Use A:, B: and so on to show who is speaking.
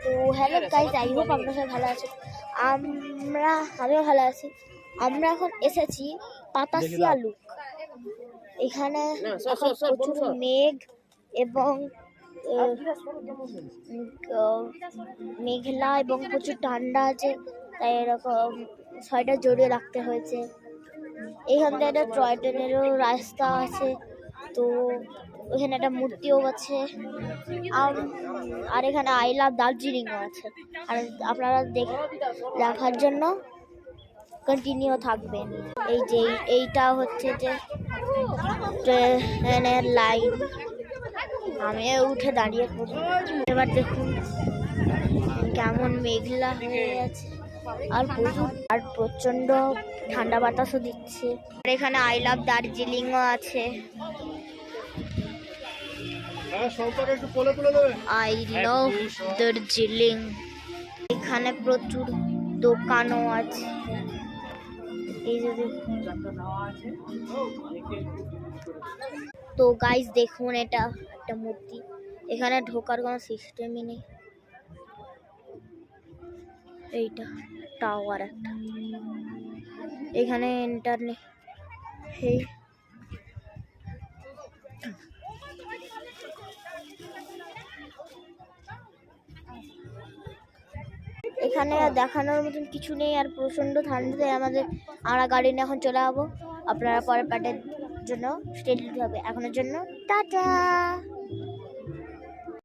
A: তো hello guys, I hope আপনারা সবাই ভালো আছেন। আমিও ভালো আছি। আমরা এখন এসেছি পাতাসিয়া লুক। এখানে এখন প্রচুর মেঘ এবং মেঘলা এবং প্রচুর ঠান্ডা আছে, তাই এরকম সোয়েটার জড়িয়ে রাখতে হয়েছে। এইখান থেকে একটা টয় ট্রেনেরও রাস্তা আছে, তো ওখানে একটা মূর্তিও আছে। আর এখানে আই লাভ দার্জিলিংও আছে। আর আপনারা দেখার জন্য কন্টিনিউ থাকবেন। এই যে এইটা হচ্ছে যে ট্রেনের লাইন। আমি উঠে দাঁড়িয়ে পড়ি। এবার দেখুন কেমন মেঘলা হয়ে আছে আর প্রচন্ড ঠান্ডা বাতাসও দিচ্ছে। আর এখানে আই লাভ দার্জিলিংও আছে। I love Darjeeling. এখানে প্রচুর দোকানও আছে। এই যে তো গাইস দেখুন, এটা একটা মূর্তি। এখানে ঢোকার কোনো সিস্টেমই নেই। এইটা টাওয়ার একটা, এখানে ইন্টারনেট। এখানে দেখানোর মতন কিছু নেই, আর প্রচন্ড ঠান্ডাতে আমরা গাড়ি নিয়ে এখন চলে যাবো। আপনারা পরে পার্টের জন্য স্টে দিতে হবে। এখনের জন্য টাটা।